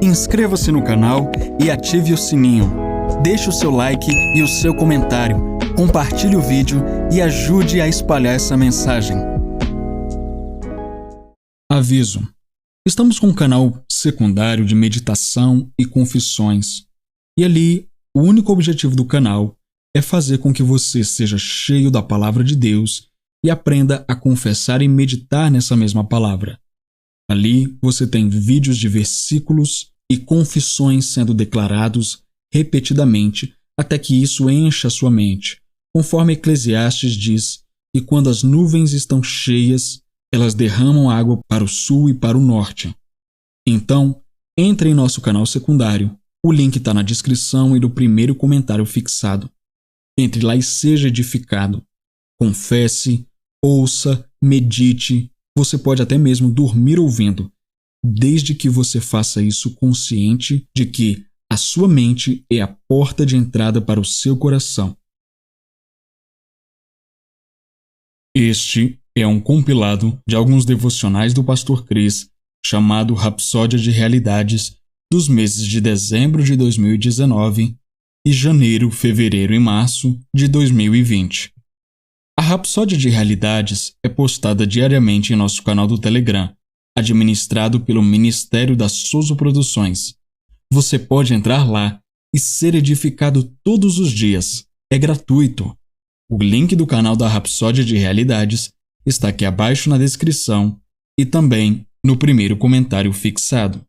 Inscreva-se no canal e ative o sininho. Deixe o seu like e o seu comentário. Compartilhe o vídeo e ajude a espalhar essa mensagem. Aviso: estamos com um canal secundário de meditação e confissões. E ali, o único objetivo do canal é fazer com que você seja cheio da palavra de Deus e aprenda a confessar e meditar nessa mesma palavra. Ali você tem vídeos de versículos e confissões sendo declarados repetidamente até que isso encha a sua mente, conforme Eclesiastes diz que quando as nuvens estão cheias, elas derramam água para o sul e para o norte. Então, entre em nosso canal secundário, o link está na descrição e no primeiro comentário fixado. Entre lá e seja edificado. Confesse, ouça, medite. Você pode até mesmo dormir ouvindo, desde que você faça isso consciente de que a sua mente é a porta de entrada para o seu coração. Este é um compilado de alguns devocionais do Pastor Cris, chamado Rapsódia de Realidades, dos meses de dezembro de 2019 e janeiro, fevereiro e março de 2020. A Rapsódia de Realidades é postada diariamente em nosso canal do Telegram, administrado pelo Ministério da Souza Produções. Você pode entrar lá e ser edificado todos os dias. É gratuito. O link do canal da Rapsódia de Realidades está aqui abaixo na descrição e também no primeiro comentário fixado.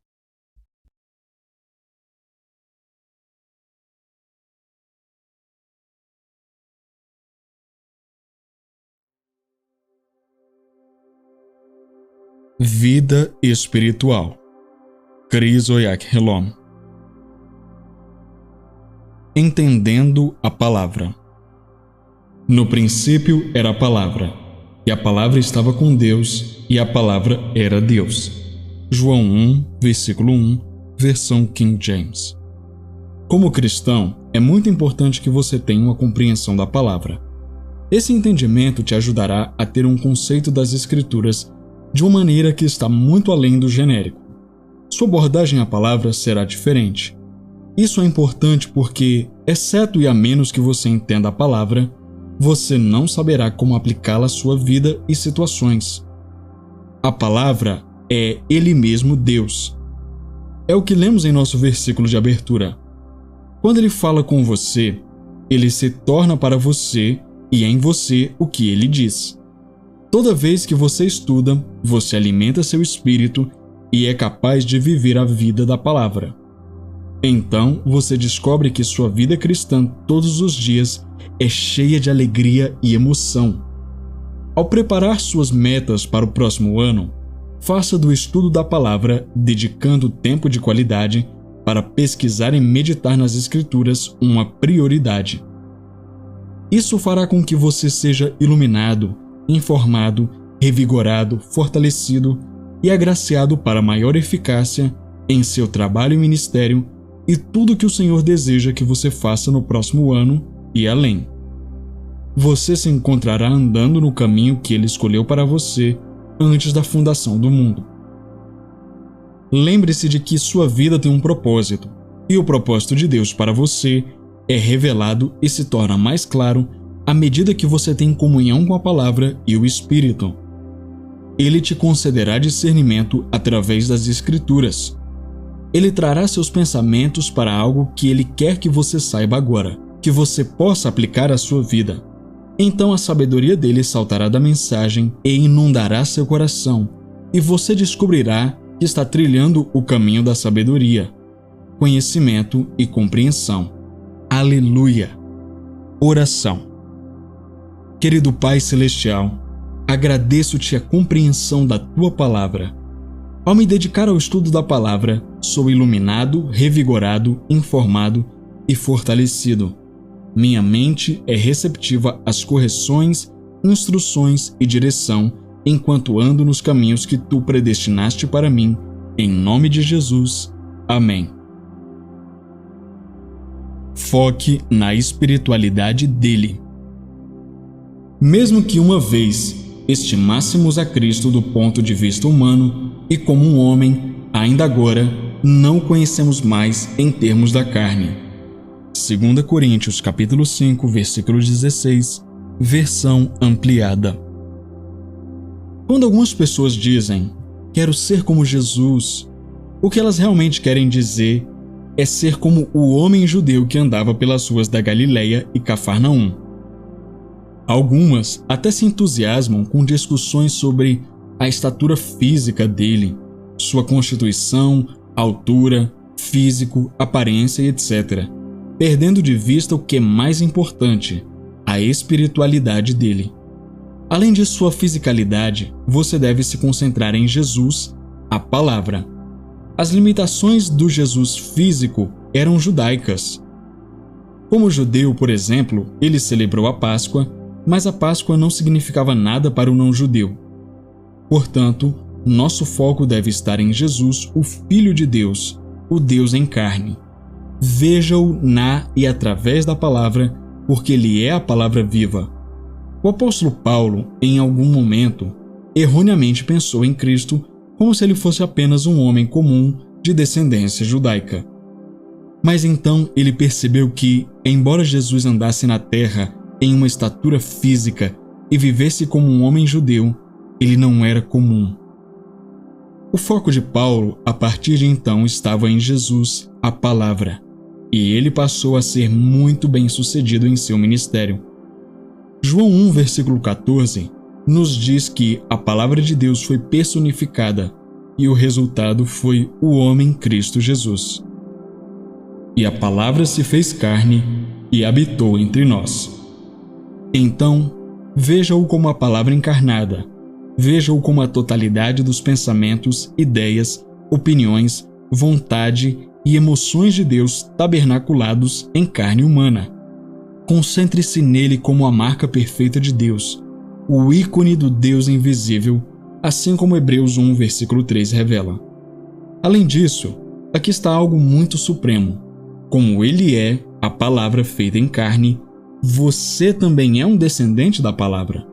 Vida espiritual. Chris Oyakhilome. Entendendo a palavra. No princípio era a palavra, e a palavra estava com Deus, e a palavra era Deus. João 1, versículo 1, versão King James. Como cristão, é muito importante que você tenha uma compreensão da palavra. Esse entendimento te ajudará a ter um conceito das Escrituras de uma maneira que está muito além do genérico. Sua abordagem à palavra será diferente. Isso é importante porque, exceto e a menos que você entenda a palavra, você não saberá como aplicá-la à sua vida e situações. A palavra é Ele mesmo Deus. É o que lemos em nosso versículo de abertura. Quando Ele fala com você, Ele se torna para você e em você o que Ele diz. Toda vez que você estuda, você alimenta seu espírito e é capaz de viver a vida da palavra. Então, você descobre que sua vida cristã todos os dias é cheia de alegria e emoção. Ao preparar suas metas para o próximo ano, faça do estudo da palavra, dedicando tempo de qualidade para pesquisar e meditar nas Escrituras, uma prioridade. Isso fará com que você seja iluminado, informado, revigorado, fortalecido e agraciado para maior eficácia em seu trabalho e ministério e tudo que o Senhor deseja que você faça no próximo ano e além. Você se encontrará andando no caminho que Ele escolheu para você antes da fundação do mundo. Lembre-se de que sua vida tem um propósito, e o propósito de Deus para você é revelado e se torna mais claro à medida que você tem comunhão com a palavra e o Espírito. Ele te concederá discernimento através das Escrituras. Ele trará seus pensamentos para algo que Ele quer que você saiba agora, que você possa aplicar à sua vida. Então a sabedoria dele saltará da mensagem e inundará seu coração, e você descobrirá que está trilhando o caminho da sabedoria, conhecimento e compreensão. Aleluia! Oração. Querido Pai Celestial, agradeço-te a compreensão da Tua Palavra. Ao me dedicar ao estudo da Palavra, sou iluminado, revigorado, informado e fortalecido. Minha mente é receptiva às correções, instruções e direção enquanto ando nos caminhos que Tu predestinaste para mim. Em nome de Jesus. Amém. Foque na espiritualidade dele. Mesmo que uma vez estimássemos a Cristo do ponto de vista humano e como um homem, ainda agora não o conhecemos mais em termos da carne. 2 Coríntios capítulo 5, versículo 16, versão ampliada. Quando algumas pessoas dizem, quero ser como Jesus, o que elas realmente querem dizer é ser como o homem judeu que andava pelas ruas da Galileia e Cafarnaum. Algumas até se entusiasmam com discussões sobre a estatura física dele, sua constituição, altura, físico, aparência, etc., perdendo de vista o que é mais importante, a espiritualidade dele. Além de sua fisicalidade, você deve se concentrar em Jesus, a palavra. As limitações do Jesus físico eram judaicas. Como judeu, por exemplo, ele celebrou a Páscoa, mas a Páscoa não significava nada para o não-judeu. Portanto, nosso foco deve estar em Jesus, o Filho de Deus, o Deus em carne. Veja-o na e através da palavra, porque ele é a palavra viva. O apóstolo Paulo, em algum momento, erroneamente pensou em Cristo como se ele fosse apenas um homem comum de descendência judaica. Mas então ele percebeu que, embora Jesus andasse na terra em uma estatura física e vivesse como um homem judeu, ele não era comum. O foco de Paulo, a partir de então, estava em Jesus, a palavra, e ele passou a ser muito bem-sucedido em seu ministério. João 1, versículo 14, nos diz que a palavra de Deus foi personificada e o resultado foi o homem Cristo Jesus. E a palavra se fez carne e habitou entre nós. Então, veja-o como a palavra encarnada, veja-o como a totalidade dos pensamentos, ideias, opiniões, vontade e emoções de Deus tabernaculados em carne humana. Concentre-se nele como a marca perfeita de Deus, o ícone do Deus invisível, assim como Hebreus 1, versículo 3 revela. Além disso, aqui está algo muito supremo. Como ele é a palavra feita em carne, você também é um descendente da palavra.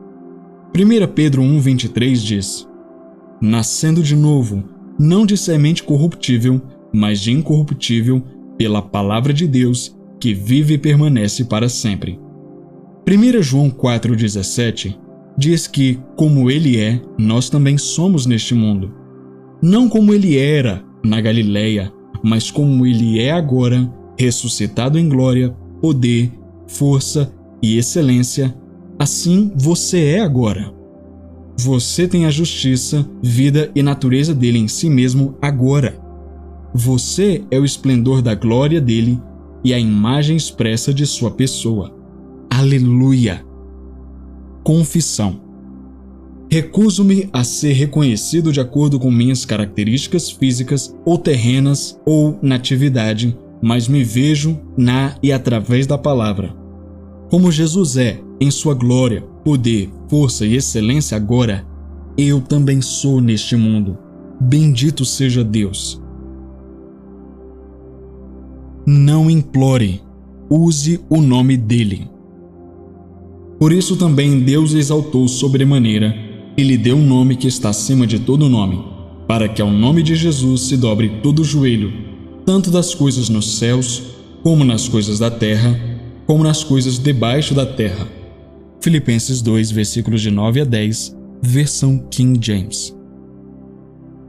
1 Pedro 1, 23 diz, nascendo de novo, não de semente corruptível, mas de incorruptível, pela palavra de Deus, que vive e permanece para sempre. 1 João 4,17 diz que, como ele é, nós também somos neste mundo. Não como ele era na Galileia, mas como ele é agora, ressuscitado em glória, poder, força e excelência, assim você é agora. Você tem a justiça, vida e natureza dele em si mesmo agora. Você é o esplendor da glória dele e a imagem expressa de sua pessoa. Aleluia! Confissão. Recuso-me a ser reconhecido de acordo com minhas características físicas ou terrenas ou natividade, mas me vejo na e através da palavra. Como Jesus é, em sua glória, poder, força e excelência agora, eu também sou neste mundo. Bendito seja Deus. Não implore, use o nome dele. Por isso também Deus exaltou sobremaneira e lhe deu um nome que está acima de todo nome, para que ao nome de Jesus se dobre todo o joelho, tanto das coisas nos céus, como nas coisas da terra, como nas coisas debaixo da terra. Filipenses 2, versículos de 9 a 10, versão King James.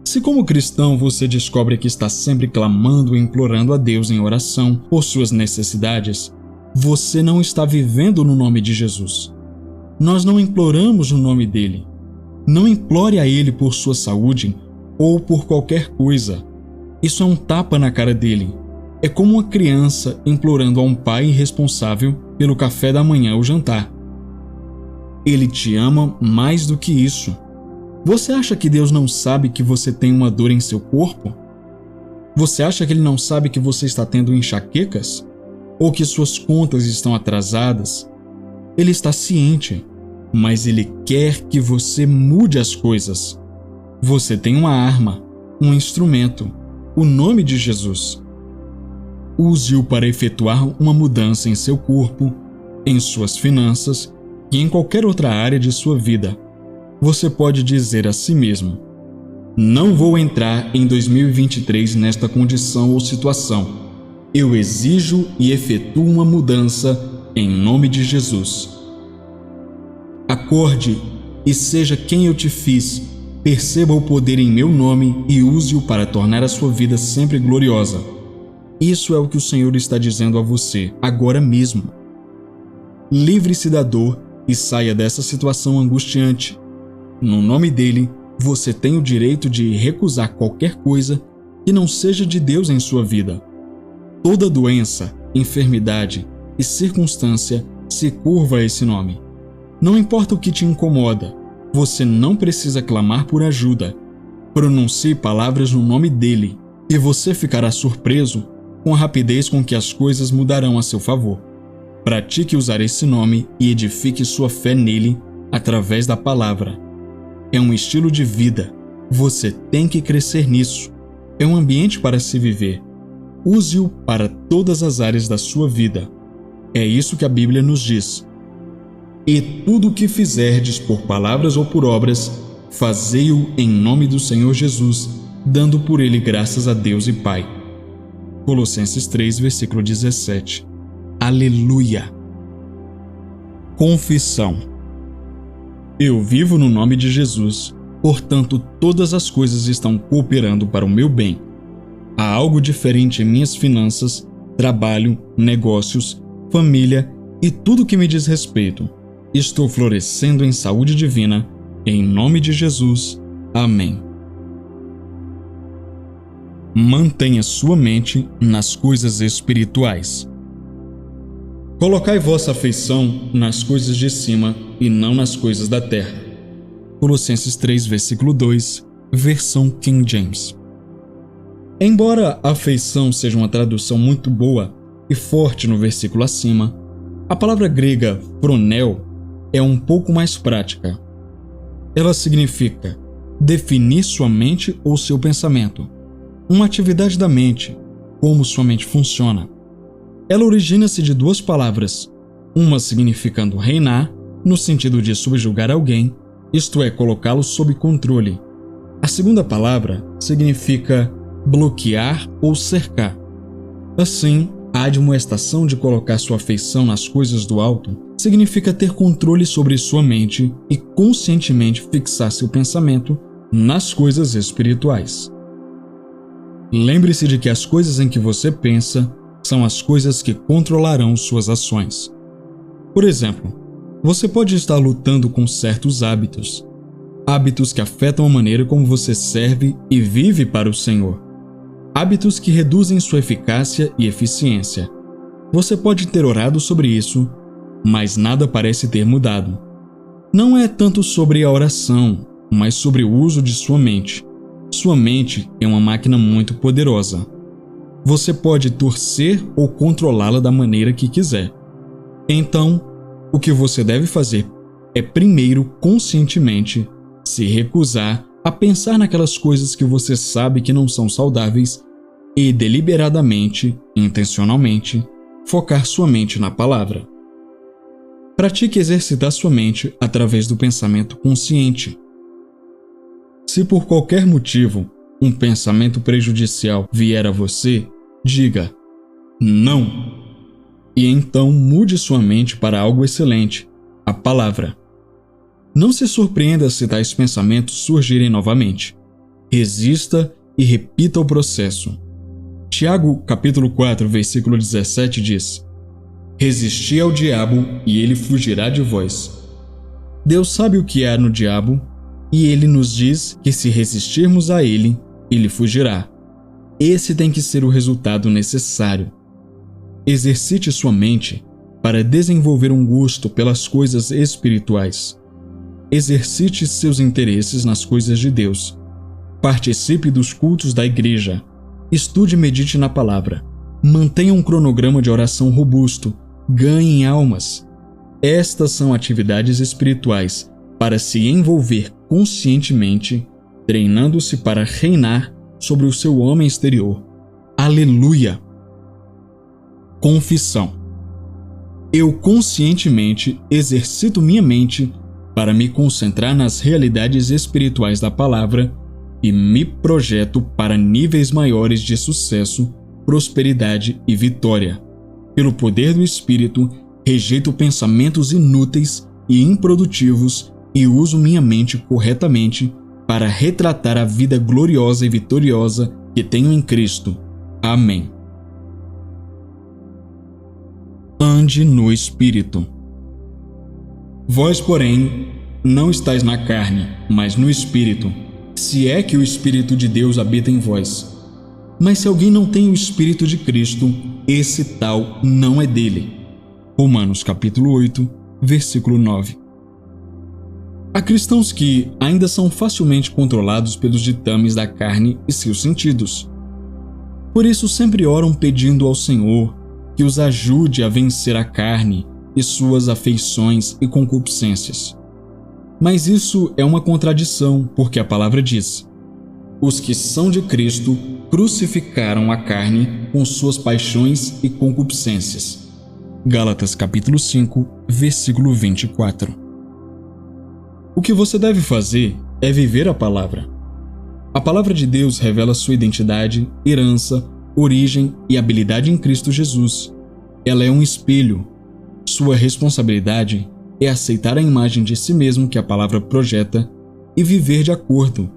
Se como cristão você descobre que está sempre clamando e implorando a Deus em oração por suas necessidades, você não está vivendo no nome de Jesus. Nós não imploramos o nome dele. Não implore a ele por sua saúde ou por qualquer coisa. Isso é um tapa na cara dele. É como uma criança implorando a um pai irresponsável pelo café da manhã ou jantar. Ele te ama mais do que isso. Você acha que Deus não sabe que você tem uma dor em seu corpo? Você acha que Ele não sabe que você está tendo enxaquecas? Ou que suas contas estão atrasadas? Ele está ciente, mas Ele quer que você mude as coisas. Você tem uma arma, um instrumento, o nome de Jesus. Use-o para efetuar uma mudança em seu corpo, em suas finanças e em qualquer outra área de sua vida. Você pode dizer a si mesmo: Não vou entrar em 2023 nesta condição ou situação. Eu exijo e efetuo uma mudança em nome de Jesus. Acorde e seja quem eu te fiz. Perceba o poder em meu nome e use-o para tornar a sua vida sempre gloriosa. Isso é o que o Senhor está dizendo a você, agora mesmo. Livre-se da dor e saia dessa situação angustiante. No nome dele, você tem o direito de recusar qualquer coisa que não seja de Deus em sua vida. Toda doença, enfermidade e circunstância se curva a esse nome. Não importa o que te incomoda, você não precisa clamar por ajuda. Pronuncie palavras no nome dele e você ficará surpreso com a rapidez com que as coisas mudarão a seu favor. Pratique usar esse nome e edifique sua fé nele através da palavra. É um estilo de vida. Você tem que crescer nisso. É um ambiente para se viver. Use-o para todas as áreas da sua vida. É isso que a Bíblia nos diz. E tudo o que fizerdes por palavras ou por obras, fazei-o em nome do Senhor Jesus, dando por ele graças a Deus e Pai. Colossenses 3, versículo 17. Aleluia! Confissão. Eu vivo no nome de Jesus, portanto todas as coisas estão cooperando para o meu bem. Há algo diferente em minhas finanças, trabalho, negócios, família e tudo que me diz respeito. Estou florescendo em saúde divina, em nome de Jesus. Amém. Mantenha sua mente nas coisas espirituais. Colocai vossa afeição nas coisas de cima e não nas coisas da terra. Colossenses 3, versículo 2, versão King James. Embora afeição seja uma tradução muito boa e forte no versículo acima, a palavra grega phroneo é um pouco mais prática. Ela significa definir sua mente ou seu pensamento, uma atividade da mente, como sua mente funciona. Ela origina-se de duas palavras, uma significando reinar, no sentido de subjugar alguém, isto é, colocá-lo sob controle. A segunda palavra significa bloquear ou cercar. Assim, a admoestação de colocar sua afeição nas coisas do alto significa ter controle sobre sua mente e conscientemente fixar seu pensamento nas coisas espirituais. Lembre-se de que as coisas em que você pensa são as coisas que controlarão suas ações. Por exemplo, você pode estar lutando com certos hábitos que afetam a maneira como você serve e vive para o Senhor. Hábitos que reduzem sua eficácia e eficiência. Você pode ter orado sobre isso, mas nada parece ter mudado. Não é tanto sobre a oração, mas sobre o uso de sua mente. Sua mente é uma máquina muito poderosa. Você pode torcer ou controlá-la da maneira que quiser. Então, o que você deve fazer é primeiro, conscientemente, se recusar a pensar naquelas coisas que você sabe que não são saudáveis e deliberadamente, intencionalmente, focar sua mente na palavra. Pratique exercitar sua mente através do pensamento consciente. Se por qualquer motivo um pensamento prejudicial vier a você, diga não. E então mude sua mente para algo excelente, a palavra. Não se surpreenda se tais pensamentos surgirem novamente. Resista e repita o processo. Tiago, capítulo 4, versículo 17 diz: Resisti ao diabo e ele fugirá de vós. Deus sabe o que há no diabo e ele nos diz que se resistirmos a ele, ele fugirá. Esse tem que ser o resultado necessário. Exercite sua mente para desenvolver um gosto pelas coisas espirituais. Exercite seus interesses nas coisas de Deus. Participe dos cultos da igreja. Estude e medite na palavra. Mantenha um cronograma de oração robusto. Ganhe almas. Estas são atividades espirituais para se envolver conscientemente, treinando-se para reinar sobre o seu homem exterior. Aleluia! Confissão. Eu conscientemente exercito minha mente para me concentrar nas realidades espirituais da palavra e me projeto para níveis maiores de sucesso, prosperidade e vitória. Pelo poder do Espírito, rejeito pensamentos inúteis e improdutivos e uso minha mente corretamente para retratar a vida gloriosa e vitoriosa que tenho em Cristo. Amém. Ande no Espírito. Vós, porém, não estáis na carne, mas no Espírito, se é que o Espírito de Deus habita em vós. Mas se alguém não tem o Espírito de Cristo, esse tal não é dele. Romanos capítulo 8, versículo 9. Há cristãos que ainda são facilmente controlados pelos ditames da carne e seus sentidos. Por isso sempre oram pedindo ao Senhor que os ajude a vencer a carne e suas afeições e concupiscências. Mas isso é uma contradição, porque a palavra diz: os que são de Cristo crucificaram a carne com suas paixões e concupiscências. Gálatas capítulo 5, versículo 24. O que você deve fazer é viver a palavra. A palavra de Deus revela sua identidade, herança, origem e habilidade em Cristo Jesus. Ela é um espelho. Sua responsabilidade é aceitar a imagem de si mesmo que a palavra projeta e viver de acordo.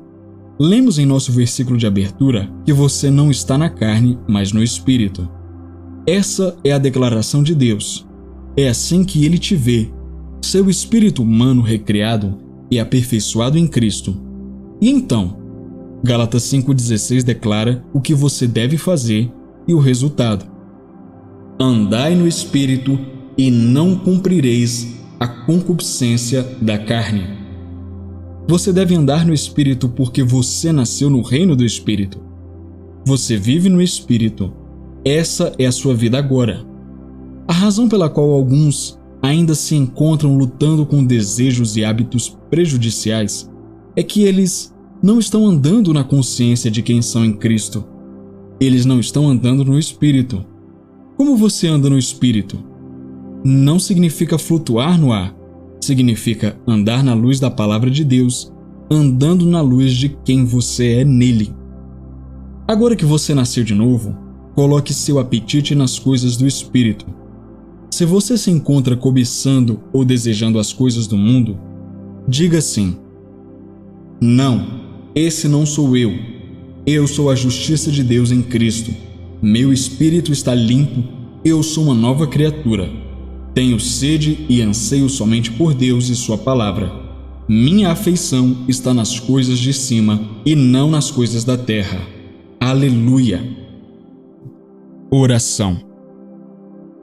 Lemos em nosso versículo de abertura que você não está na carne, mas no Espírito. Essa é a declaração de Deus. É assim que Ele te vê. Seu espírito humano recriado e aperfeiçoado em Cristo. E então, Gálatas 5,16 declara o que você deve fazer e o resultado. Andai no Espírito e não cumprireis a concupiscência da carne. Você deve andar no Espírito porque você nasceu no reino do Espírito. Você vive no Espírito. Essa é a sua vida agora. A razão pela qual alguns ainda se encontram lutando com desejos e hábitos prejudiciais é que eles não estão andando na consciência de quem são em Cristo. Eles não estão andando no Espírito. Como você anda no Espírito? Não significa flutuar no ar. Significa andar na luz da palavra de Deus, andando na luz de quem você é nele. Agora que você nasceu de novo, coloque seu apetite nas coisas do Espírito. Se você se encontra cobiçando ou desejando as coisas do mundo, diga assim: não, esse não sou eu. Eu sou a justiça de Deus em Cristo. Meu espírito está limpo, eu sou uma nova criatura. Tenho sede e anseio somente por Deus e Sua palavra. Minha afeição está nas coisas de cima e não nas coisas da terra. Aleluia! Oração.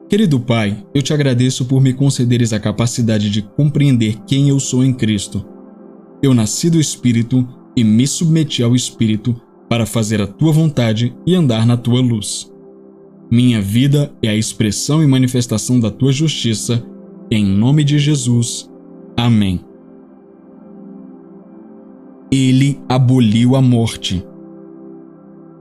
Querido Pai, eu te agradeço por me concederes a capacidade de compreender quem eu sou em Cristo. Eu nasci do Espírito e me submeti ao Espírito para fazer a Tua vontade e andar na Tua luz. Minha vida é a expressão e manifestação da Tua justiça, em nome de Jesus. Amém. Ele aboliu a morte.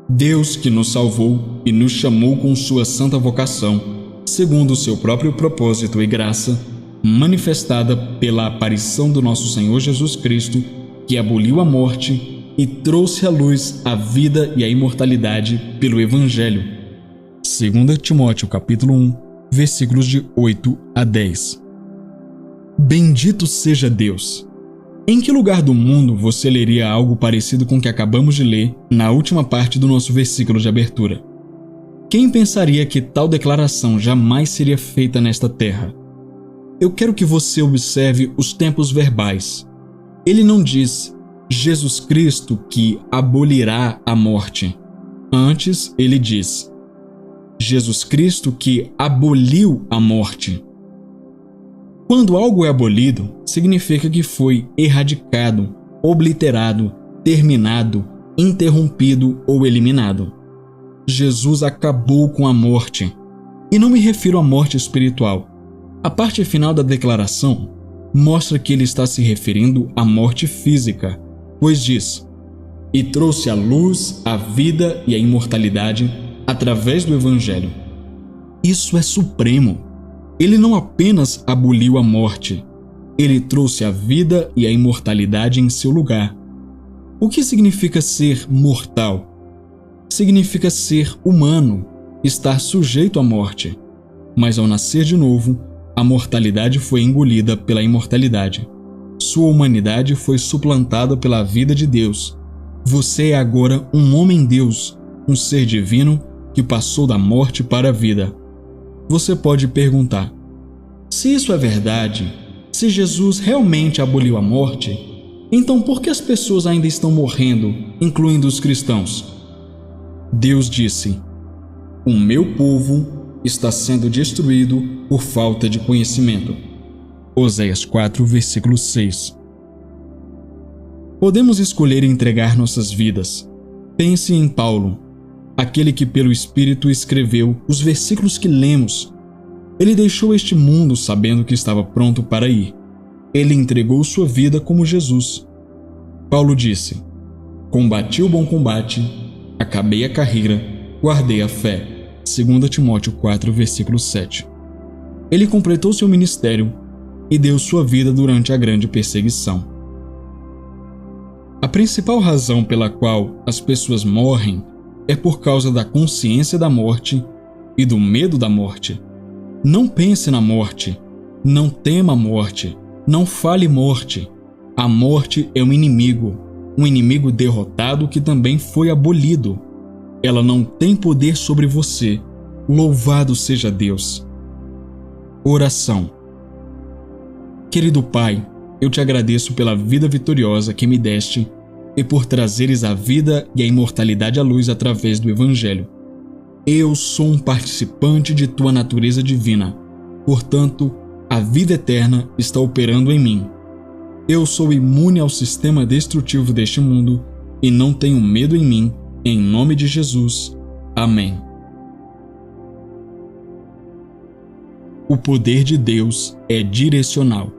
Deus que nos salvou e nos chamou com Sua santa vocação, segundo o Seu próprio propósito e graça, manifestada pela aparição do nosso Senhor Jesus Cristo, que aboliu a morte e trouxe à luz a vida e a imortalidade pelo Evangelho. 2 Timóteo capítulo 1, versículos de 8 a 10. Bendito seja Deus! Em que lugar do mundo você leria algo parecido com o que acabamos de ler na última parte do nosso versículo de abertura? Quem pensaria que tal declaração jamais seria feita nesta terra? Eu quero que você observe os tempos verbais. Ele não diz Jesus Cristo que abolirá a morte. Antes, ele diz Jesus Cristo que aboliu a morte. Quando algo é abolido, significa que foi erradicado, obliterado, terminado, interrompido ou eliminado. Jesus acabou com a morte. E não me refiro à morte espiritual. A parte final da declaração mostra que ele está se referindo à morte física, pois diz: e trouxe à luz a vida e a imortalidade através do Evangelho. Isso é supremo. Ele não apenas aboliu a morte, ele trouxe a vida e a imortalidade em seu lugar. O que significa ser mortal? Significa ser humano, estar sujeito à morte. Mas ao nascer de novo, a mortalidade foi engolida pela imortalidade. Sua humanidade foi suplantada pela vida de Deus. Você é agora um homem-deus, um ser divino que passou da morte para a vida. Você pode perguntar: se isso é verdade, se Jesus realmente aboliu a morte, então por que as pessoas ainda estão morrendo, incluindo os cristãos? Deus disse: o meu povo está sendo destruído por falta de conhecimento. Oséias 4, versículo 6. Podemos escolher entregar nossas vidas. Pense em Paulo, aquele que pelo Espírito escreveu os versículos que lemos. Ele deixou este mundo sabendo que estava pronto para ir. Ele entregou sua vida como Jesus. Paulo disse: combati o bom combate, acabei a carreira, guardei a fé. 2 Timóteo 4, versículo 7. Ele completou seu ministério e deu sua vida durante a grande perseguição. A principal razão pela qual as pessoas morrem é por causa da consciência da morte e do medo da morte. Não pense na morte, não tema a morte, não fale morte. A morte é um inimigo derrotado que também foi abolido. Ela não tem poder sobre você. Louvado seja Deus. Oração. Querido Pai, eu te agradeço pela vida vitoriosa que me deste e por trazeres a vida e a imortalidade à luz através do Evangelho. Eu sou um participante de tua natureza divina, portanto, a vida eterna está operando em mim. Eu sou imune ao sistema destrutivo deste mundo e não tenho medo em mim. Em nome de Jesus. Amém. O poder de Deus é direcional.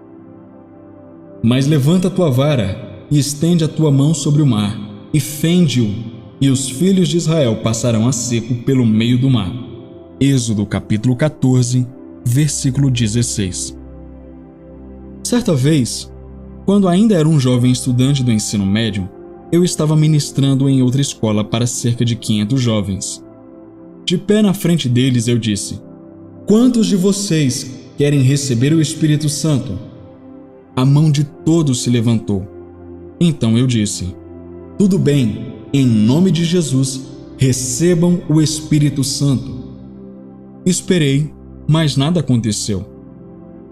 Mas levanta a tua vara e estende a tua mão sobre o mar, e fende-o, e os filhos de Israel passarão a seco pelo meio do mar. Êxodo capítulo 14, versículo 16. Certa vez, quando ainda era um jovem estudante do ensino médio, eu estava ministrando em outra escola para cerca de 500 jovens. De pé na frente deles eu disse: quantos de vocês querem receber o Espírito Santo? A mão de todos se levantou. Então eu disse: tudo bem, em nome de Jesus, recebam o Espírito Santo. Esperei, mas nada aconteceu.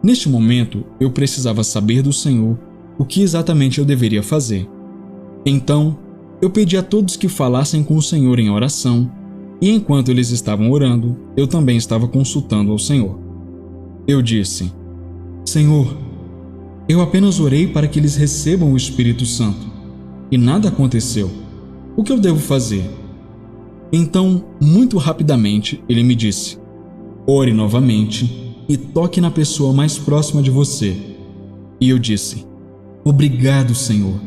Neste momento, eu precisava saber do Senhor o que exatamente eu deveria fazer. Então, eu pedi a todos que falassem com o Senhor em oração, e enquanto eles estavam orando, eu também estava consultando ao Senhor. Eu disse: Senhor, eu apenas orei para que eles recebam o Espírito Santo, e nada aconteceu. O que eu devo fazer? Então, muito rapidamente, ele me disse: ore novamente e toque na pessoa mais próxima de você. E eu disse: obrigado, Senhor.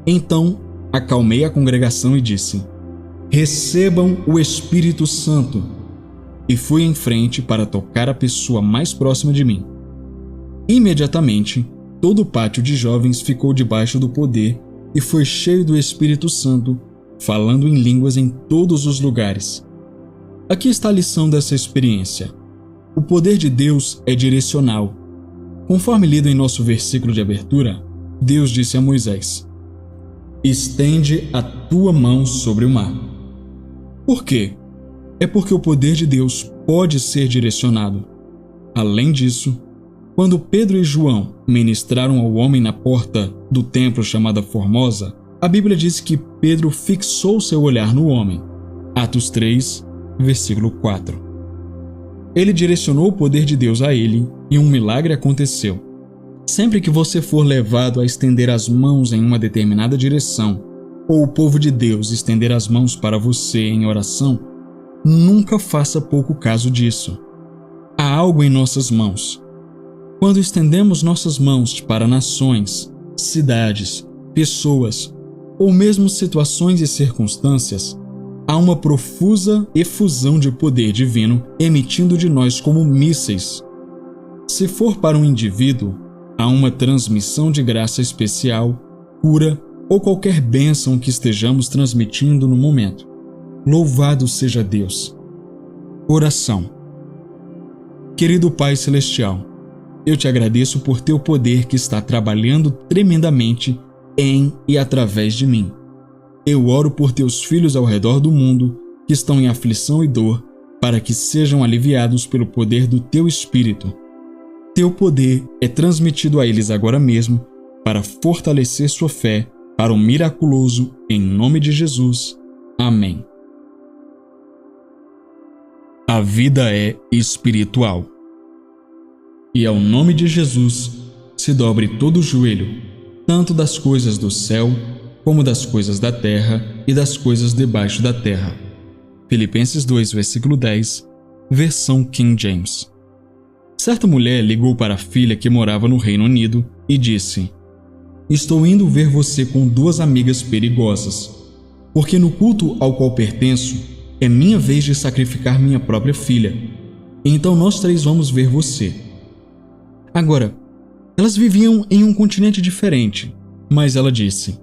Então, acalmei a congregação e disse: recebam o Espírito Santo. E fui em frente para tocar a pessoa mais próxima de mim. Imediatamente, todo o pátio de jovens ficou debaixo do poder e foi cheio do Espírito Santo, falando em línguas em todos os lugares. Aqui está a lição dessa experiência. O poder de Deus é direcional. Conforme lido em nosso versículo de abertura, Deus disse a Moisés: estende a tua mão sobre o mar. Por quê? É porque o poder de Deus pode ser direcionado. Além disso, quando Pedro e João ministraram ao homem na porta do templo chamada Formosa, a Bíblia diz que Pedro fixou seu olhar no homem. Atos 3, versículo 4. Ele direcionou o poder de Deus a ele e um milagre aconteceu. Sempre que você for levado a estender as mãos em uma determinada direção, ou o povo de Deus estender as mãos para você em oração, nunca faça pouco caso disso. Há algo em nossas mãos. Quando estendemos nossas mãos para nações, cidades, pessoas, ou mesmo situações e circunstâncias, há uma profusa efusão de poder divino emitindo de nós como mísseis. Se for para um indivíduo, há uma transmissão de graça especial, cura, ou qualquer bênção que estejamos transmitindo no momento. Louvado seja Deus. Oração. Querido Pai Celestial, eu te agradeço por teu poder que está trabalhando tremendamente em e através de mim. Eu oro por teus filhos ao redor do mundo que estão em aflição e dor, para que sejam aliviados pelo poder do teu Espírito. Teu poder é transmitido a eles agora mesmo para fortalecer sua fé para o miraculoso, em nome de Jesus. Amém. A vida é espiritual. E ao nome de Jesus se dobre todo o joelho, tanto das coisas do céu, como das coisas da terra e das coisas debaixo da terra. Filipenses 2, versículo 10, versão King James. Certa mulher ligou para a filha que morava no Reino Unido e disse: "Estou indo ver você com 2 amigas perigosas, porque no culto ao qual pertenço é minha vez de sacrificar minha própria filha. Então nós 3 vamos ver você." Agora, elas viviam em um continente diferente, mas ela disse: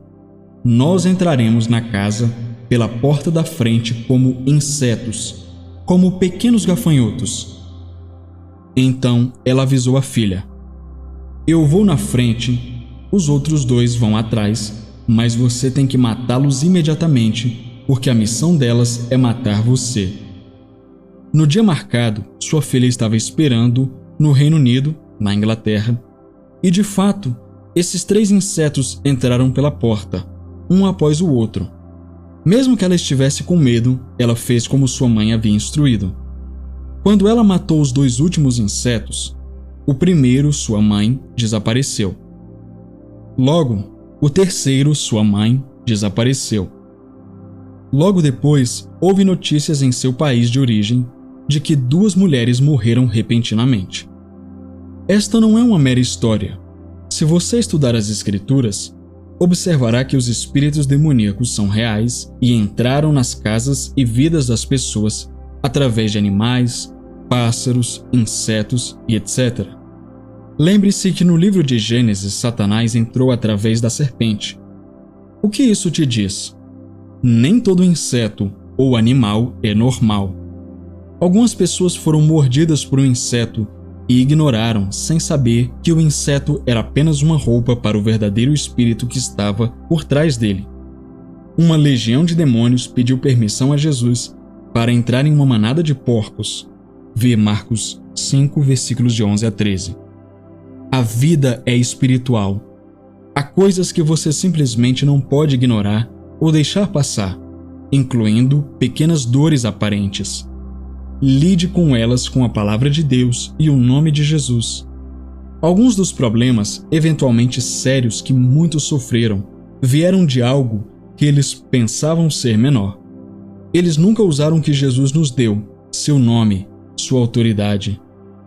"Nós entraremos na casa pela porta da frente como insetos, como pequenos gafanhotos." Então ela avisou a filha: "Eu vou na frente, os outros 2 vão atrás, mas você tem que matá-los imediatamente, porque a missão delas é matar você." No dia marcado, sua filha estava esperando no Reino Unido, na Inglaterra, e de fato, esses 3 insetos entraram pela porta, um após o outro. Mesmo que ela estivesse com medo, ela fez como sua mãe havia instruído. Quando ela matou os 2 últimos insetos, o primeiro, sua mãe, desapareceu. Logo, o terceiro, sua mãe, desapareceu. Logo depois, houve notícias em seu país de origem de que 2 mulheres morreram repentinamente. Esta não é uma mera história. Se você estudar as Escrituras, observará que os espíritos demoníacos são reais e entraram nas casas e vidas das pessoas através de animais, pássaros, insetos e etc. Lembre-se que no livro de Gênesis, Satanás entrou através da serpente. O que isso te diz? Nem todo inseto ou animal é normal. Algumas pessoas foram mordidas por um inseto e ignoraram, sem saber que o inseto era apenas uma roupa para o verdadeiro espírito que estava por trás dele. Uma legião de demônios pediu permissão a Jesus para entrar em uma manada de porcos. Vê Marcos 5, versículos de 11 a 13. A vida é espiritual. Há coisas que você simplesmente não pode ignorar ou deixar passar, incluindo pequenas dores aparentes. Lide com elas com a palavra de Deus e o nome de Jesus. Alguns dos problemas, eventualmente sérios, que muitos sofreram, vieram de algo que eles pensavam ser menor. Eles nunca usaram o que Jesus nos deu, seu nome, sua autoridade.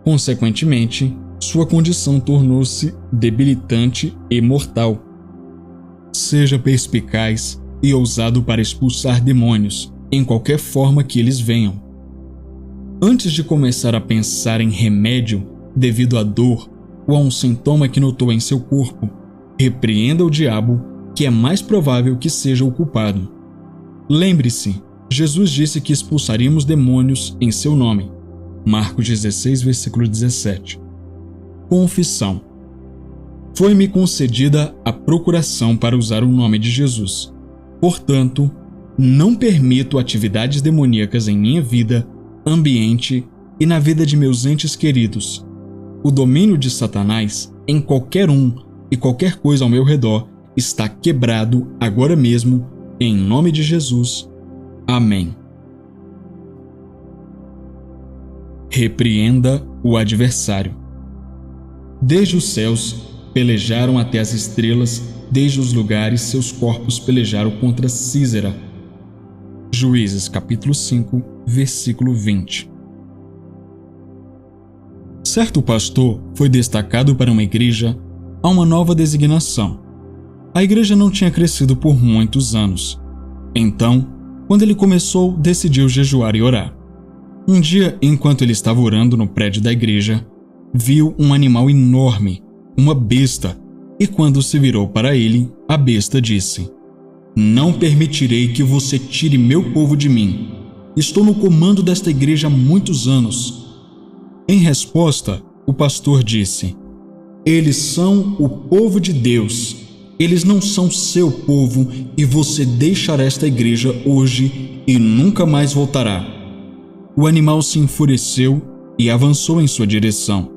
Consequentemente, sua condição tornou-se debilitante e mortal. Seja perspicaz e ousado para expulsar demônios, em qualquer forma que eles venham. Antes de começar a pensar em remédio devido à dor ou a um sintoma que notou em seu corpo, repreenda o diabo, que é mais provável que seja o culpado. Lembre-se, Jesus disse que expulsaríamos demônios em seu nome. Marcos 16, versículo 17. Confissão. Foi-me concedida a procuração para usar o nome de Jesus. Portanto, não permito atividades demoníacas em minha vida, ambiente e na vida de meus entes queridos. O domínio de Satanás em qualquer um e qualquer coisa ao meu redor está quebrado agora mesmo, em nome de Jesus. Amém. Repreenda o adversário. Desde os céus pelejaram até as estrelas, desde os lugares seus corpos pelejaram contra Císera. Juízes capítulo 5, versículo 20. Certo pastor foi destacado para uma igreja a uma nova designação. A igreja não tinha crescido por muitos anos. Então, quando ele começou, decidiu jejuar e orar. Um dia, enquanto ele estava orando no prédio da igreja, viu um animal enorme, uma besta, E quando se virou para ele, a besta disse: Não permitirei que você tire meu povo de mim. Estou no comando desta igreja há muitos anos. Em resposta, o pastor disse: Eles são o povo de Deus. Eles não são seu povo e você deixará esta igreja hoje e nunca mais voltará. O animal se enfureceu e avançou em sua direção.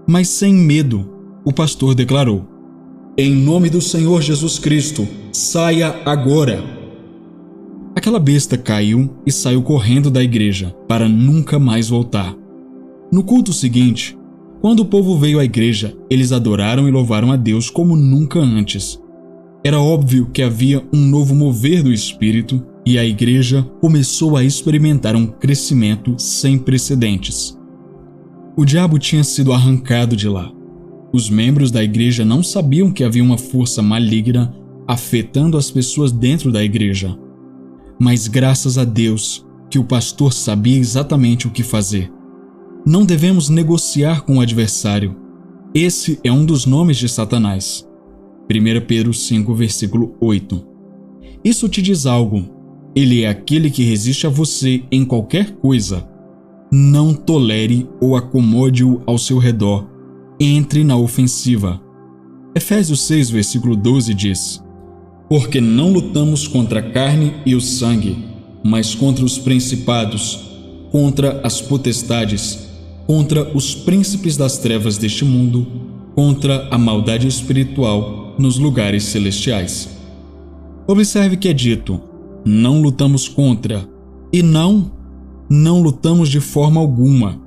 Mas sem medo, o pastor declarou: Em nome do Senhor Jesus Cristo, saia agora. Aquela besta caiu e saiu correndo da igreja para nunca mais voltar. No culto seguinte, quando o povo veio à igreja, eles adoraram e louvaram a Deus como nunca antes. Era óbvio que havia um novo mover do Espírito e a igreja começou a experimentar um crescimento sem precedentes. O diabo tinha sido arrancado de lá. Os membros da igreja não sabiam que havia uma força maligna afetando as pessoas dentro da igreja. Mas graças a Deus que o pastor sabia exatamente o que fazer. Não devemos negociar com o adversário. Esse é um dos nomes de Satanás. 1 Pedro 5, versículo 8. Isso te diz algo. Ele é aquele que resiste a você em qualquer coisa. Não tolere ou acomode-o ao seu redor. Entre na ofensiva. Efésios 6, versículo 12 diz: Porque não lutamos contra a carne e o sangue, mas contra os principados, contra as potestades, contra os príncipes das trevas deste mundo, contra a maldade espiritual nos lugares celestiais. Observe que é dito: não lutamos contra, e não lutamos de forma alguma.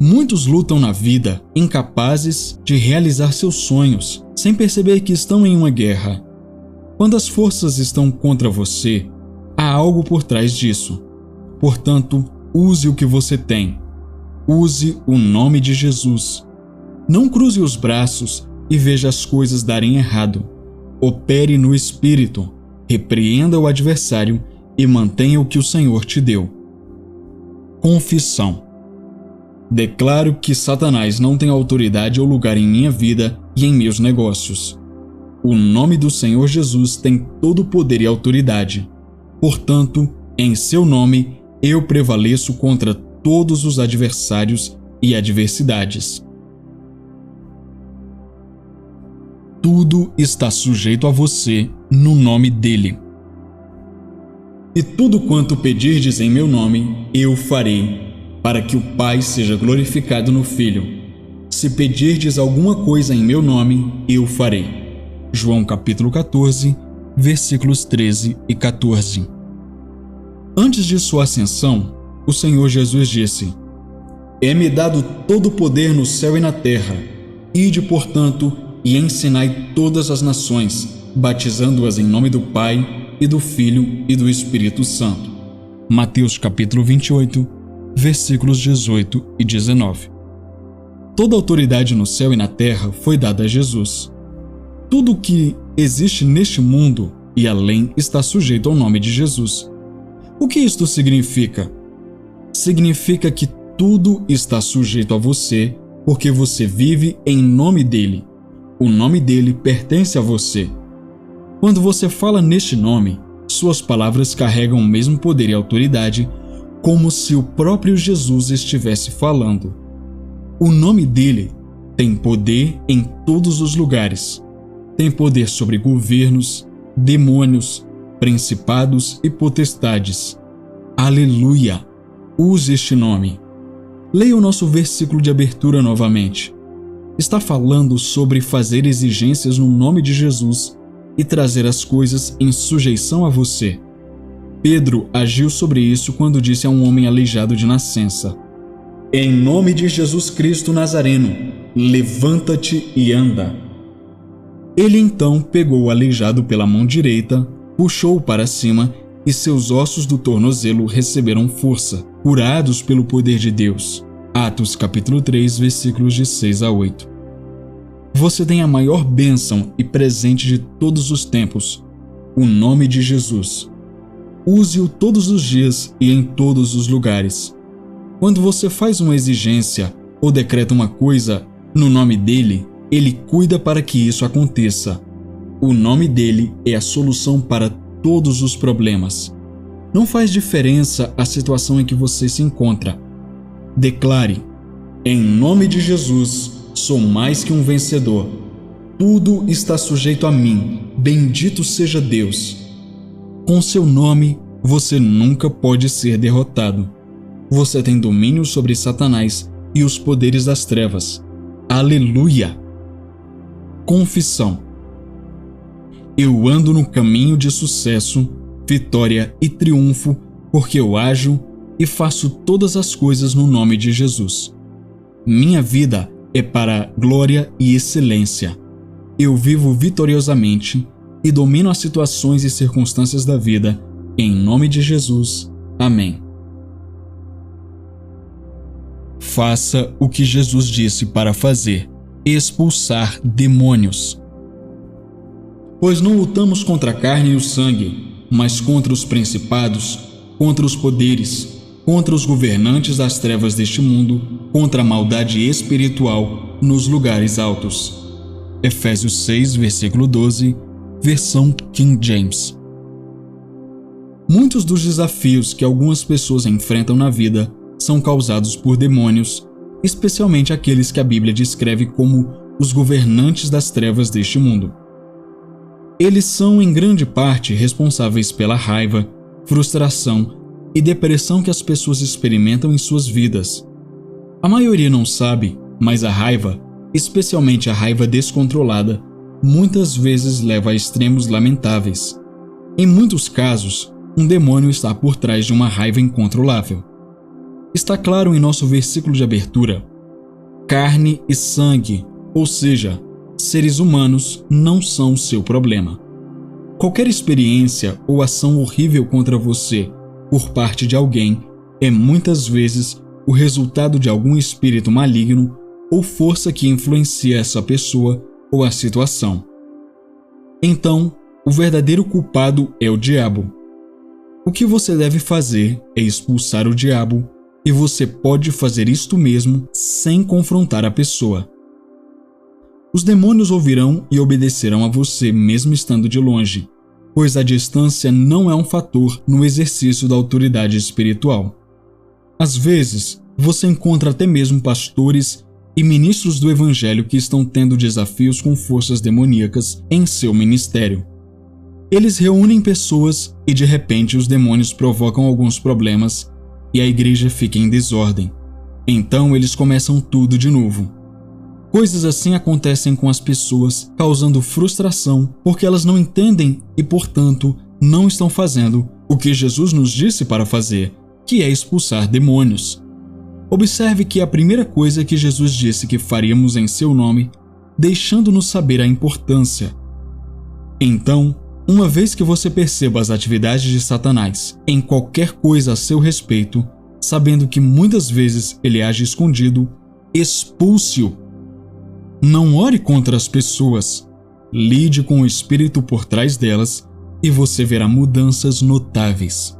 Muitos lutam na vida incapazes de realizar seus sonhos, sem perceber que estão em uma guerra. Quando as forças estão contra você, há algo por trás disso. Portanto, use o que você tem. Use o nome de Jesus. Não cruze os braços e veja as coisas darem errado. Opere no Espírito, repreenda o adversário e mantenha o que o Senhor te deu. Confissão. Declaro que Satanás não tem autoridade ou lugar em minha vida e em meus negócios. O nome do Senhor Jesus tem todo o poder e autoridade. Portanto, em seu nome, eu prevaleço contra todos os adversários e adversidades. Tudo está sujeito a você no nome dele. E tudo quanto pedirdes em meu nome, eu farei, para que o Pai seja glorificado no Filho. Se pedirdes alguma coisa em meu nome, eu farei. João capítulo 14, versículos 13 e 14. Antes de sua ascensão, o Senhor Jesus disse: É-me dado todo o poder no céu e na terra. Ide, portanto, e ensinai todas as nações, batizando-as em nome do Pai, e do Filho e do Espírito Santo. Mateus capítulo 28, versículos 18 e 19. Toda autoridade no céu e na terra foi dada a Jesus. Tudo o que existe neste mundo e além está sujeito ao nome de Jesus. O que isto significa? Significa que tudo está sujeito a você porque você vive em nome dele. O nome dele pertence a você. Quando você fala neste nome, suas palavras carregam o mesmo poder e autoridade como se o próprio Jesus estivesse falando. O nome dele tem poder em todos os lugares. Tem poder sobre governos, demônios, principados e potestades. Aleluia! Use este nome. Leia o nosso versículo de abertura novamente. Está falando sobre fazer exigências no nome de Jesus e trazer as coisas em sujeição a você. Pedro agiu sobre isso quando disse a um homem aleijado de nascença: Em nome de Jesus Cristo Nazareno, levanta-te e anda. Ele então pegou o aleijado pela mão direita, puxou-o para cima e seus ossos do tornozelo receberam força, curados pelo poder de Deus. Atos capítulo 3, versículos de 6 a 8. Você tem a maior bênção e presente de todos os tempos, o nome de Jesus. Use-o todos os dias e em todos os lugares. Quando você faz uma exigência ou decreta uma coisa no nome dele, Ele cuida para que isso aconteça. O nome dele é a solução para todos os problemas. Não faz diferença a situação em que você se encontra. Declare: em nome de Jesus, sou mais que um vencedor. Tudo está sujeito a mim. Bendito seja Deus. Com seu nome, você nunca pode ser derrotado. Você tem domínio sobre Satanás e os poderes das trevas. Aleluia! Confissão. Eu ando no caminho de sucesso, vitória e triunfo, porque eu ajo e faço todas as coisas no nome de Jesus. Minha vida é para glória e excelência. Eu vivo vitoriosamente e domino as situações e circunstâncias da vida, em nome de Jesus. Amém. Faça o que Jesus disse para fazer: expulsar demônios. Pois não lutamos contra a carne e o sangue, mas contra os principados, contra os poderes, contra os governantes das trevas deste mundo, contra a maldade espiritual nos lugares altos. Efésios 6, versículo 12, versão King James. Muitos dos desafios que algumas pessoas enfrentam na vida são causados por demônios, especialmente aqueles que a Bíblia descreve como os governantes das trevas deste mundo. Eles são, em grande parte, responsáveis pela raiva, frustração e depressão que as pessoas experimentam em suas vidas. A maioria não sabe, mas a raiva, especialmente a raiva descontrolada, muitas vezes leva a extremos lamentáveis. Em muitos casos, um demônio está por trás de uma raiva incontrolável. Está claro em nosso versículo de abertura: carne e sangue, ou seja, seres humanos, não são o seu problema. Qualquer experiência ou ação horrível contra você por parte de alguém é muitas vezes o resultado de algum espírito maligno ou força que influencia essa pessoa ou a situação. Então, o verdadeiro culpado é o diabo. O que você deve fazer é expulsar o diabo, e você pode fazer isto mesmo sem confrontar a pessoa. Os demônios ouvirão e obedecerão a você mesmo estando de longe, pois a distância não é um fator no exercício da autoridade espiritual. Às vezes, você encontra até mesmo pastores e ministros do Evangelho que estão tendo desafios com forças demoníacas em seu ministério. Eles reúnem pessoas e de repente os demônios provocam alguns problemas e a igreja fica em desordem. Então eles começam tudo de novo. Coisas assim acontecem com as pessoas, causando frustração porque elas não entendem e, portanto, não estão fazendo o que Jesus nos disse para fazer, que é expulsar demônios. Observe que a primeira coisa que Jesus disse que faríamos em seu nome, deixando-nos saber a importância. Então, uma vez que você perceba as atividades de Satanás em qualquer coisa a seu respeito, sabendo que muitas vezes ele age escondido, expulse-o. Não ore contra as pessoas. Lide com o espírito por trás delas e você verá mudanças notáveis.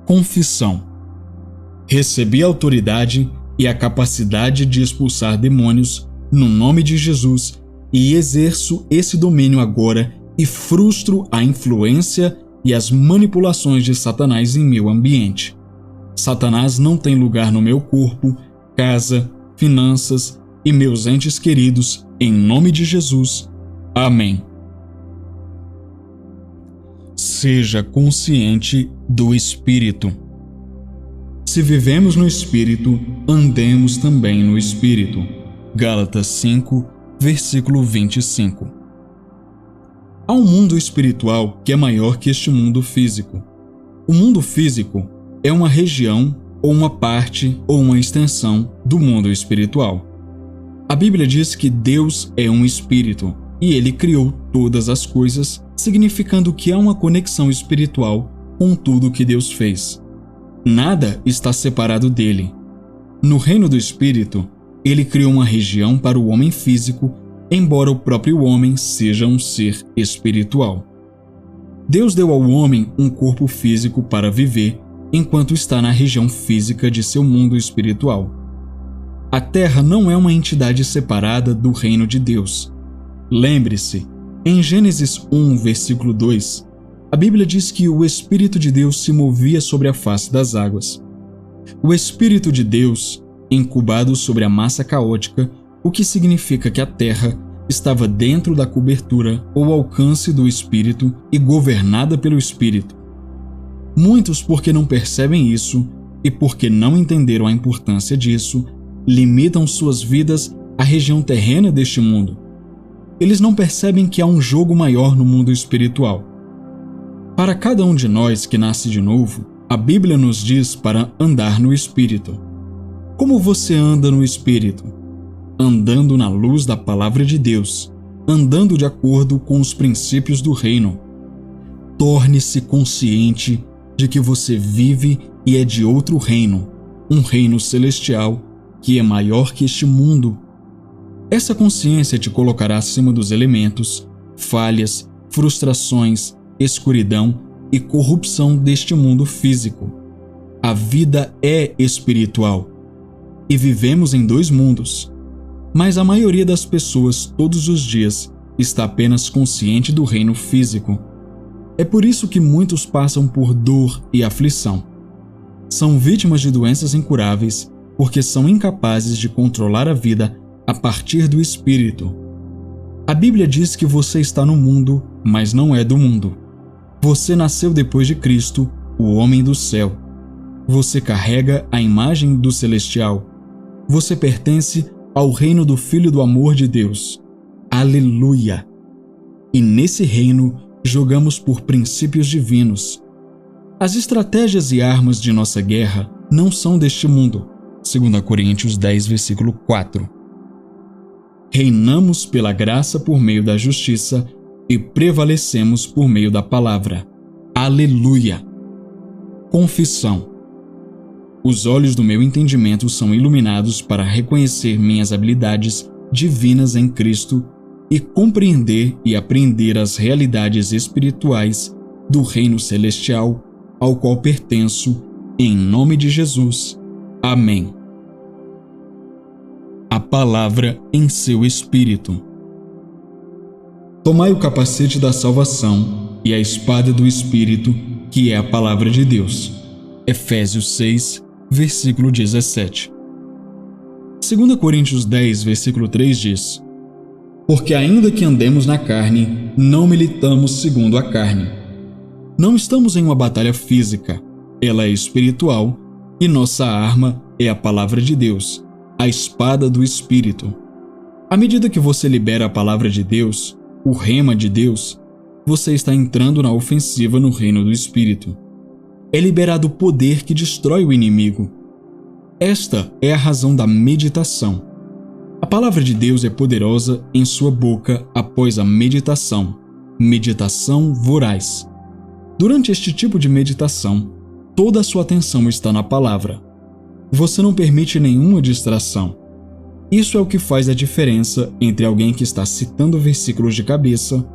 Confissão. Recebi a autoridade e a capacidade de expulsar demônios no nome de Jesus e exerço esse domínio agora e frustro a influência e as manipulações de Satanás em meu ambiente. Satanás não tem lugar no meu corpo, casa, finanças e meus entes queridos, em nome de Jesus. Amém. Seja consciente do Espírito. Se vivemos no Espírito, andemos também no Espírito. Gálatas 5, versículo 25. Há um mundo espiritual que é maior que este mundo físico. O mundo físico é uma região, ou uma parte, ou uma extensão do mundo espiritual. A Bíblia diz que Deus é um espírito e Ele criou todas as coisas, significando que há uma conexão espiritual com tudo que Deus fez. Nada está separado dele. No reino do espírito, Ele criou uma região para o homem físico, embora o próprio homem seja um ser espiritual. Deus deu ao homem um corpo físico para viver enquanto está na região física de seu mundo espiritual. A Terra não é uma entidade separada do reino de Deus. Lembre-se, em Gênesis 1, versículo 2, a Bíblia diz que o Espírito de Deus se movia sobre a face das águas. O Espírito de Deus, incubado sobre a massa caótica, o que significa que a Terra estava dentro da cobertura ou alcance do Espírito e governada pelo Espírito. Muitos, porque não percebem isso e porque não entenderam a importância disso, limitam suas vidas à região terrena deste mundo. Eles não percebem que há um jogo maior no mundo espiritual. Para cada um de nós que nasce de novo, a Bíblia nos diz para andar no Espírito. Como você anda no Espírito? Andando na luz da Palavra de Deus, andando de acordo com os princípios do reino. Torne-se consciente de que você vive e é de outro reino, um reino celestial que é maior que este mundo. Essa consciência te colocará acima dos elementos, falhas, frustrações, escuridão e corrupção deste mundo físico. A vida é espiritual e vivemos em dois mundos, mas a maioria das pessoas todos os dias está apenas consciente do reino físico. É por isso que muitos passam por dor e aflição. São vítimas de doenças incuráveis porque são incapazes de controlar a vida a partir do Espírito. A Bíblia diz que você está no mundo, mas não é do mundo. Você nasceu depois de Cristo, o homem do céu. Você carrega a imagem do celestial. Você pertence ao reino do Filho do amor de Deus. Aleluia! E nesse reino jogamos por princípios divinos. As estratégias e armas de nossa guerra não são deste mundo. 2 Coríntios 10, versículo 4. Reinamos pela graça por meio da justiça e prevalecemos por meio da palavra. Aleluia! Confissão. Os olhos do meu entendimento são iluminados para reconhecer minhas habilidades divinas em Cristo e compreender e aprender as realidades espirituais do reino celestial ao qual pertenço, em nome de Jesus. Amém. A palavra em seu espírito. Tomai o capacete da salvação e a espada do Espírito, que é a palavra de Deus. Efésios 6, versículo 17. 2 Coríntios 10, versículo 3 diz: Porque ainda que andemos na carne, não militamos segundo a carne. Não estamos em uma batalha física, ela é espiritual, e nossa arma é a palavra de Deus, a espada do Espírito. À medida que você libera a palavra de Deus, o rema de Deus, você está entrando na ofensiva no reino do Espírito. É liberado o poder que destrói o inimigo. Esta é a razão da meditação. A palavra de Deus é poderosa em sua boca após a meditação. Meditação voraz. Durante este tipo de meditação, toda a sua atenção está na palavra. Você não permite nenhuma distração. Isso é o que faz a diferença entre alguém que está citando versículos de cabeça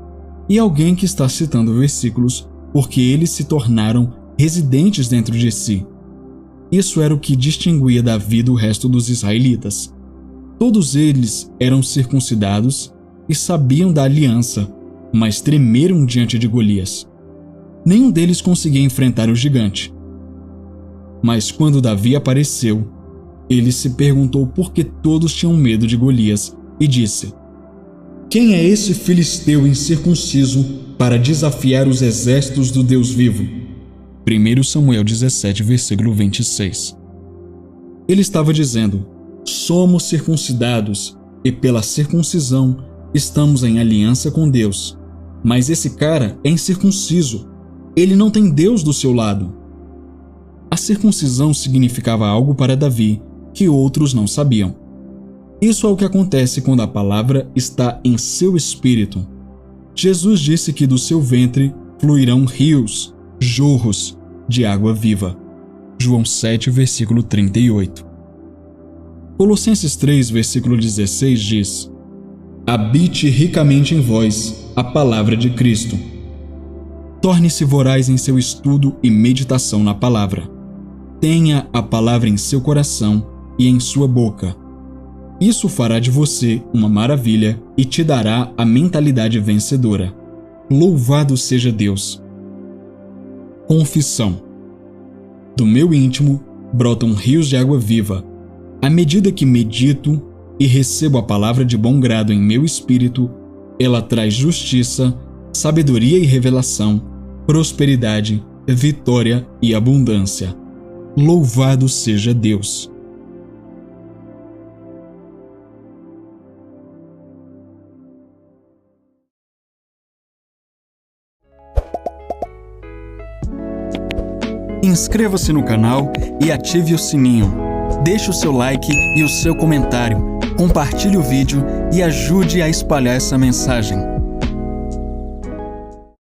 e alguém que está citando versículos porque eles se tornaram residentes dentro de si. Isso era o que distinguia Davi do resto dos israelitas. Todos eles eram circuncidados e sabiam da aliança, mas tremeram diante de Golias. Nenhum deles conseguia enfrentar o gigante. Mas quando Davi apareceu, ele se perguntou por que todos tinham medo de Golias e disse: Quem é esse filisteu incircunciso para desafiar os exércitos do Deus vivo? 1 Samuel 17, versículo 26. Ele estava dizendo: somos circuncidados e pela circuncisão estamos em aliança com Deus. Mas esse cara é incircunciso. Ele não tem Deus do seu lado. A circuncisão significava algo para Davi que outros não sabiam. Isso é o que acontece quando a palavra está em seu espírito. Jesus disse que do seu ventre fluirão rios, jorros de água viva. João 7, versículo 38. Colossenses 3, versículo 16 diz: Habite ricamente em vós a palavra de Cristo. Torne-se voraz em seu estudo e meditação na palavra. Tenha a palavra em seu coração e em sua boca. Isso fará de você uma maravilha e te dará a mentalidade vencedora. Louvado seja Deus! Confissão. Do meu íntimo brotam rios de água viva. À medida que medito e recebo a palavra de bom grado em meu espírito, ela traz justiça, sabedoria e revelação, prosperidade, vitória e abundância. Louvado seja Deus! Inscreva-se no canal e ative o sininho. Deixe o seu like e o seu comentário. Compartilhe o vídeo e ajude a espalhar essa mensagem.